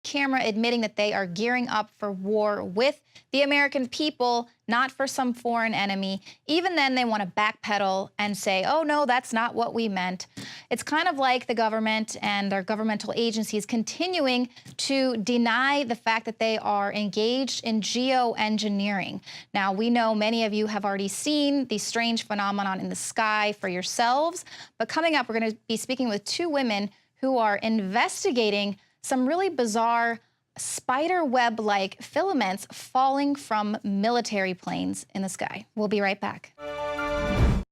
camera admitting that they are gearing up for war with the American people, not for some foreign enemy. Even then, they want to backpedal and say, oh, no, that's not what we meant. It's kind of like the government and their governmental agencies continuing to deny the fact that they are engaged in geoengineering. Now, we know many of you have already seen the strange phenomenon in the sky for yourselves. But coming up, we're going to be speaking with two women who are investigating some really bizarre spider web-like filaments falling from military planes in the sky. We'll be right back.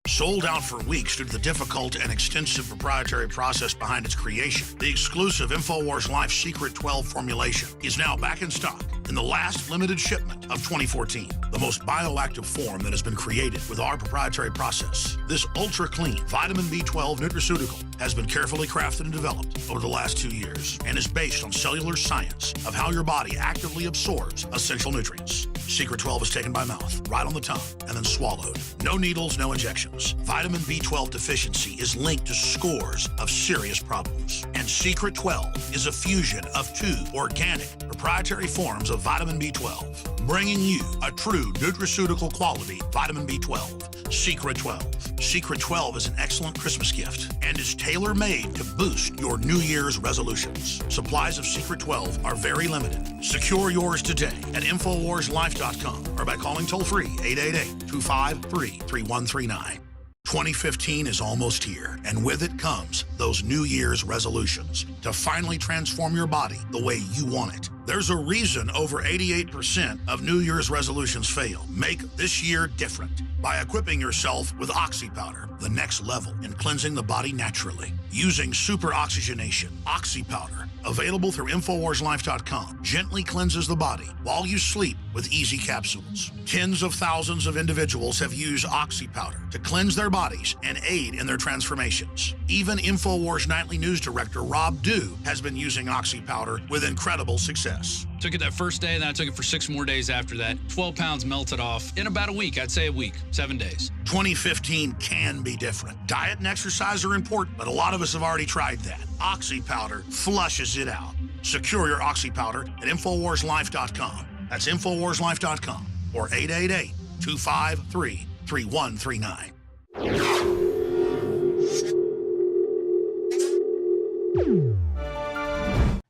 Sold out for weeks due to the difficult and extensive proprietary process behind its creation, the exclusive INFOWARS Life Secret 12 formulation is now back in stock in the last limited shipment of 2014. The most bioactive form that has been created with our proprietary process. This ultra-clean vitamin B12 nutraceutical has been carefully crafted and developed over the last 2 years and is based on cellular science of how your body actively absorbs essential nutrients. Secret 12 is taken by mouth, right on the tongue, and then swallowed. No needles, no injections. Vitamin B12 deficiency is linked to scores of serious problems. And Secret 12 is a fusion of two organic, proprietary forms of vitamin B12, bringing you a true nutraceutical quality vitamin B12. Secret 12. Secret 12 is an excellent Christmas gift and is tailor-made to boost your New Year's resolutions. Supplies of Secret 12 are very limited. Secure yours today at InfoWarsLife.com or by calling toll-free 888-253-3139. 2015 is almost here, and with it comes those New Year's resolutions to finally transform your body the way you want it. There's a reason over 88% of New Year's resolutions fail. Make this year different by equipping yourself with Oxy Powder, the next level in cleansing the body naturally. Using super oxygenation, Oxy Powder, available through InfoWarsLife.com, gently cleanses the body while you sleep with easy capsules. Tens of thousands of individuals have used Oxy Powder to cleanse their bodies and aid in their transformations. Even InfoWars Nightly News Director Rob Dew has been using Oxy Powder with incredible success. Took it that first day, then I took it for 6 more days after that. 12 pounds melted off in about a week. I'd say a week, 7 days. 2015 can be different. Diet and exercise are important, but a lot of us have already tried that. Oxy Powder flushes it out. Secure your Oxy Powder at InfoWarsLife.com. That's InfoWarsLife.com or 888-253-3139.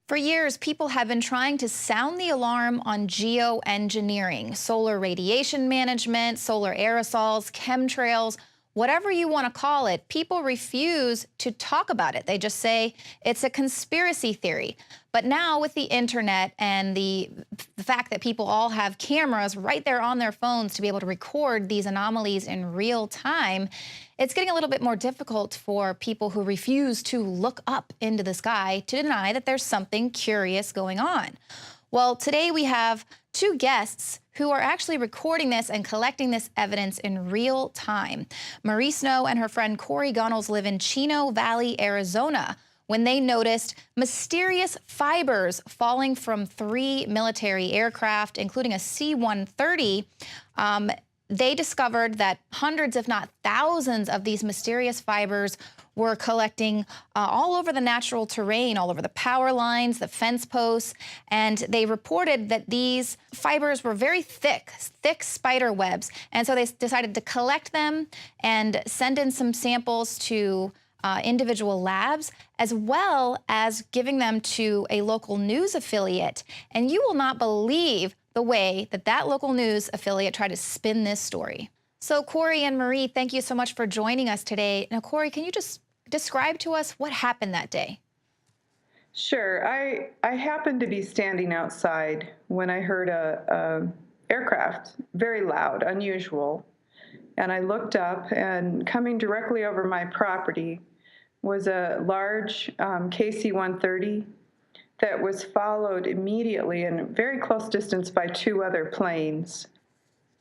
For years, people have been trying to sound the alarm on geoengineering, solar radiation management, solar aerosols, chemtrails, whatever you want to call it. People refuse to talk about it. They just say it's a conspiracy theory. But now with the internet and the fact that people all have cameras right there on their phones to be able to record these anomalies in real time, it's getting a little bit more difficult for people who refuse to look up into the sky to deny that there's something curious going on. Well, today we have two guests who are actually recording this and collecting this evidence in real time. Marie Snow and her friend Corey Gunnels live in Chino Valley, Arizona, when they noticed mysterious fibers falling from 3 military aircraft, including a C-130. They discovered that hundreds, if not thousands, of these mysterious fibers were collecting all over the natural terrain, all over the power lines, the fence posts, and they reported that these fibers were very thick spider webs. And so they decided to collect them and send in some samples to individual labs, as well as giving them to a local news affiliate. And you will not believe the way that that local news affiliate tried to spin this story. So Corey and Marie, thank you so much for joining us today. Now, Corey, can you just describe to us what happened that day? Sure. I happened to be standing outside when I heard a aircraft, very loud, unusual. And I looked up, and coming directly over my property was a large KC-130 that was followed immediately in very close distance by 2 other planes.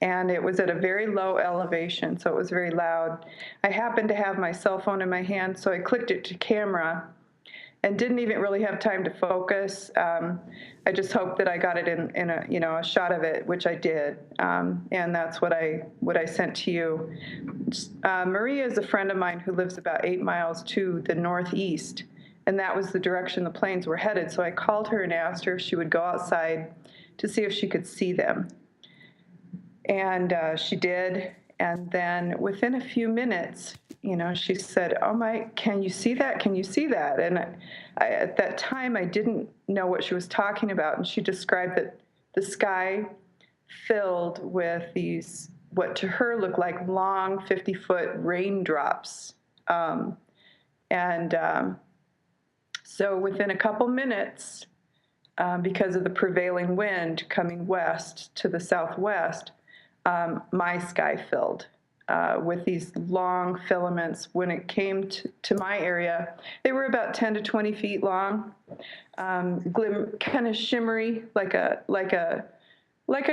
And it was at a very low elevation, so it was very loud. I happened to have my cell phone in my hand, so I clicked it to camera and didn't even really have time to focus. I just hoped that I got it in a shot of it, which I did, and that's what I sent to you. Maria is a friend of mine who lives about 8 miles to the northeast, and that was the direction the planes were headed. So I called her and asked her if she would go outside to see if she could see them. And she did. And then within a few minutes, she said, "Oh my, can you see that? Can you see that?" And at that time, I didn't know what she was talking about. And she described that the sky filled with these, what to her looked like long 50-foot raindrops. So within a couple minutes, because of the prevailing wind coming west to the southwest, my sky filled with these long filaments. When it came to my area, they were about 10 to 20 feet long, kind of shimmery, like a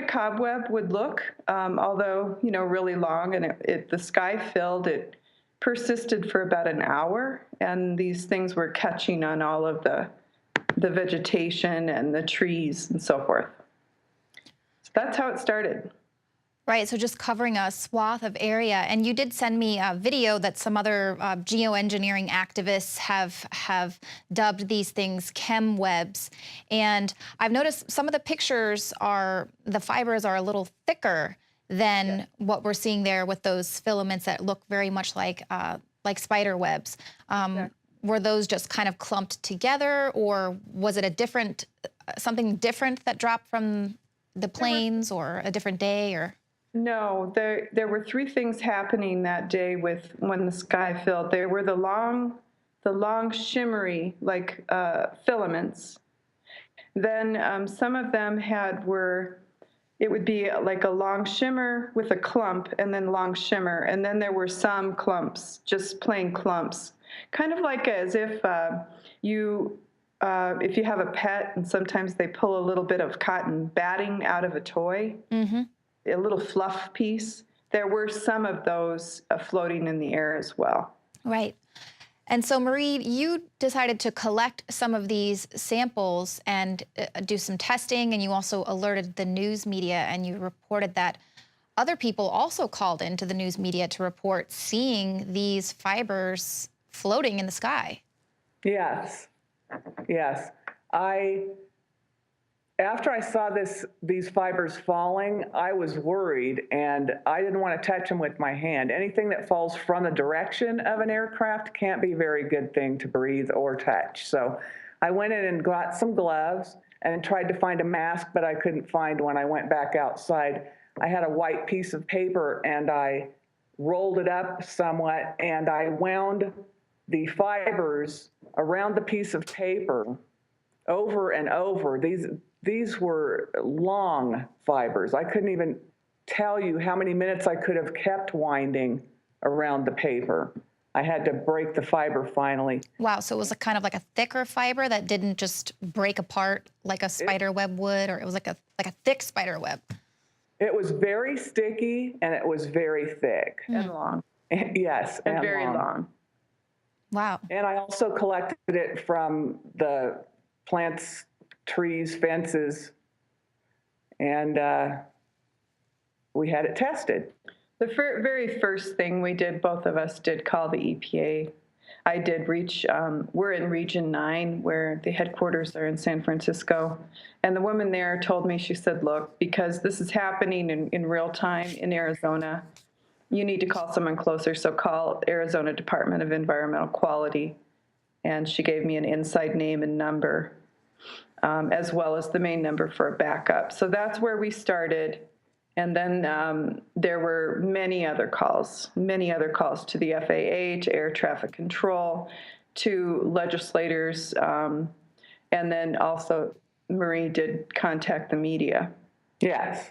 cobweb would look, although really long. And the sky filled. It persisted for about an hour, and these things were catching on all of the vegetation and the trees and so forth. So that's how it started. Right, so just covering a swath of area. And you did send me a video that some other geoengineering activists have dubbed these things chem webs. And I've noticed some of the pictures the fibers are a little thicker than what we're seeing there with those filaments that look very much like spider webs. Were those just kind of clumped together, or was it something different that dropped from the planes, or a different day, or? No, there were three things happening that day when the sky filled. There were the long shimmery filaments. Then some of them it would be like a long shimmer with a clump, and then long shimmer, and then there were some clumps, just plain clumps, kind of like as if you have a pet and sometimes they pull a little bit of cotton batting out of a toy. Mm-hmm. A little fluff piece. There were some of those floating in the air as well. Right. And so, Marie, you decided to collect some of these samples and do some testing, and you also alerted the news media, and you reported that other people also called into the news media to report seeing these fibers floating in the sky. Yes. After I saw these fibers falling, I was worried, and I didn't want to touch them with my hand. Anything that falls from the direction of an aircraft can't be a very good thing to breathe or touch. So I went in and got some gloves and tried to find a mask, but I couldn't find one. I went back outside. I had a white piece of paper, and I rolled it up somewhat, and I wound the fibers around the piece of paper over and over. These were long fibers. I couldn't even tell you how many minutes I could have kept winding around the paper. I had to break the fiber finally. Wow, so it was kind of like a thicker fiber that didn't just break apart like a spider web would, or it was like a thick spider web? It was very sticky, and it was very thick. And long. Yes, and very long. Wow. And I also collected it from the plants, trees, fences, and we had it tested. The very first thing we did, both of us did call the EPA. I did reach, we're in Region 9, where the headquarters are in San Francisco. And the woman there told me, she said, look, because this is happening in real time in Arizona, you need to call someone closer, so call Arizona Department of Environmental Quality. And she gave me an inside name and number, as well as the main number for a backup. So that's where we started. And then there were many other calls to the FAA, to air traffic control, to legislators, and then also Marie did contact the media. Yes.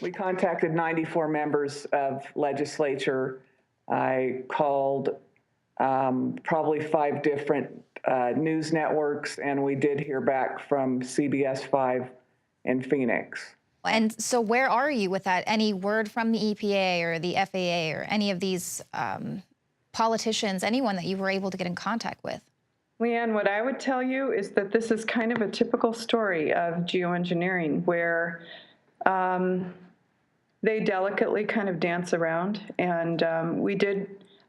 We contacted 94 members of legislature. I called probably 5 different news networks, and we did hear back from CBS 5 in Phoenix. And so where are you with that? Any word from the EPA or the FAA or any of these politicians, anyone that you were able to get in contact with? Leanne, what I would tell you is that this is kind of a typical story of geoengineering, where they delicately kind of dance around. And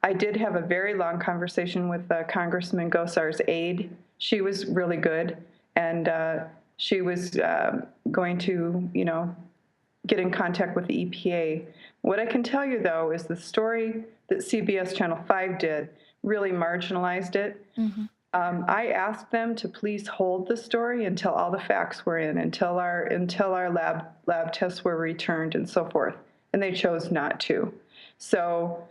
I did have a very long conversation with Congressman Gosar's aide. She was really good, and she was going to, get in contact with the EPA. What I can tell you, though, is the story that CBS Channel 5 did really marginalized it. Mm-hmm. I asked them to please hold the story until all the facts were in, until our lab tests were returned and so forth, and they chose not to. So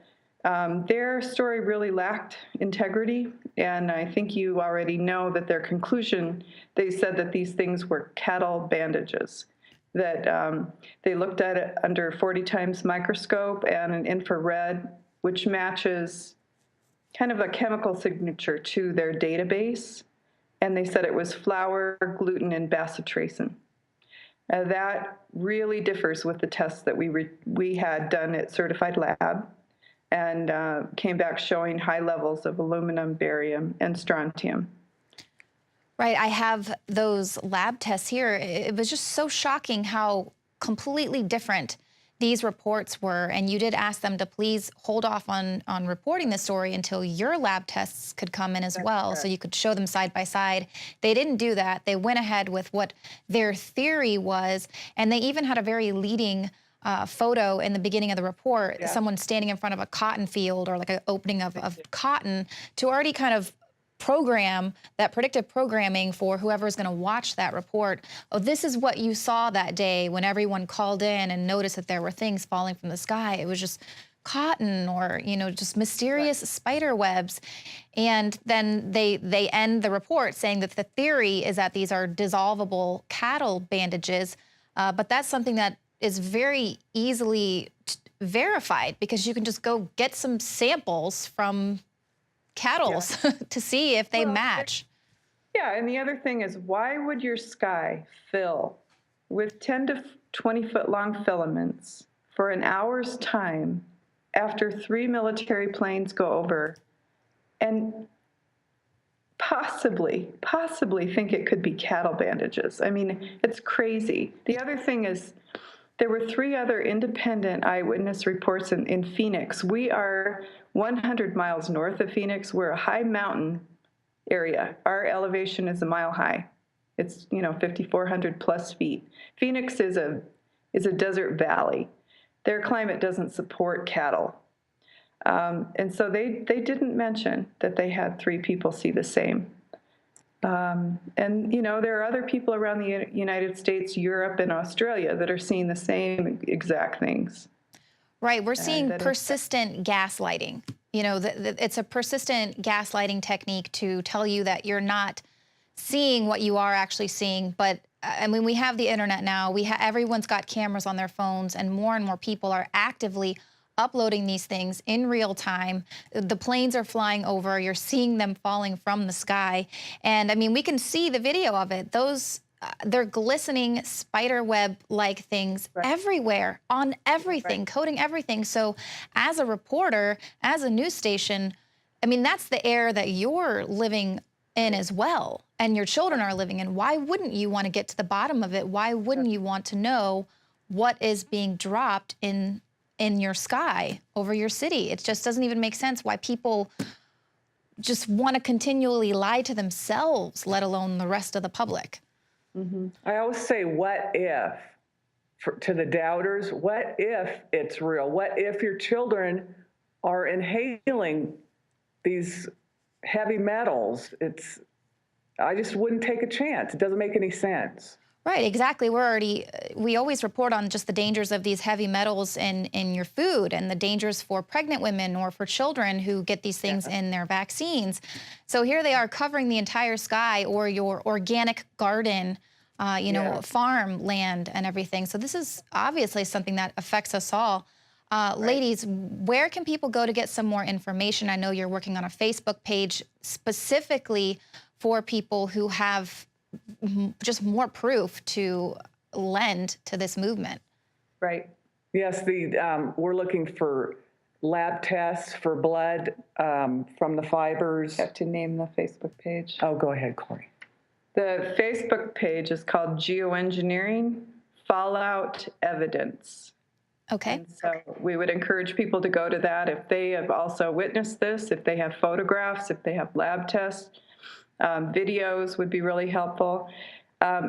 their story really lacked integrity, and I think you already know that their conclusion, they said that these things were cattle bandages, that they looked at it under 40 times microscope and an infrared, which matches kind of a chemical signature to their database, and they said it was flour, gluten, and bacitracin. That really differs with the tests that we had done at Certified Lab, and came back showing high levels of aluminum, barium, and strontium. Right, I have those lab tests here. It was just so shocking how completely different these reports were, and you did ask them to please hold off on reporting the story until your lab tests could come in as well, so you could show them side by side. They didn't do that. They went ahead with what their theory was, and they even had a very leading photo in the beginning of the report, someone standing in front of a cotton field or like an opening of cotton to already kind of program that predictive programming for whoever's going to watch that report. Oh, this is what you saw that day when everyone called in and noticed that there were things falling from the sky. It was just cotton or, just mysterious spider webs. And then they end the report saying that the theory is that these are dissolvable cattle bandages. But that's something that is very easily verified because you can just go get some samples from cattle to see if they match. Yeah, and the other thing is, why would your sky fill with 10 to 20 foot long filaments for an hour's time after 3 military planes go over and possibly think it could be cattle bandages? I mean, it's crazy. The other thing is, there were 3 other independent eyewitness reports in Phoenix. We are 100 miles north of Phoenix. We're a high mountain area. Our elevation is a mile high. It's 5,400 plus feet. Phoenix is a desert valley. Their climate doesn't support cattle, and so they didn't mention that they had 3 people see the same. And there are other people around the United States, Europe, and Australia that are seeing the same exact things. Right, we're seeing persistent gaslighting. It's a persistent gaslighting technique to tell you that you're not seeing what you are actually seeing. But I mean, we have the internet now. Everyone's got cameras on their phones, and more people are actively uploading these things in real time. The planes are flying over. You're seeing them falling from the sky. And I mean, we can see the video of it. They're glistening spider web-like things everywhere, on everything, coating everything. So as a reporter, as a news station, I mean, that's the air that you're living in as well, and your children are living in. Why wouldn't you want to get to the bottom of it? Why wouldn't you want to know what is being dropped in your sky over your city? It just doesn't even make sense why people just want to continually lie to themselves, let alone the rest of the public. Mm-hmm. I always say, what if, to the doubters, what if it's real? What if your children are inhaling these heavy metals? I just wouldn't take a chance. It doesn't make any sense. Right, exactly. We always report on just the dangers of these heavy metals in your food and the dangers for pregnant women or for children who get these things in their vaccines. So here they are covering the entire sky or your organic garden, farm land and everything. So this is obviously something that affects us all. Ladies, where can people go to get some more information? I know you're working on a Facebook page specifically for people who have just more proof to lend to this movement. Right. Yes, we're looking for lab tests for blood from the fibers. I have to name the Facebook page. Oh, go ahead, Corey. The Facebook page is called Geoengineering Fallout Evidence. Okay. And so we would encourage people to go to that if they have also witnessed this, if they have photographs, if they have lab tests. Videos would be really helpful. As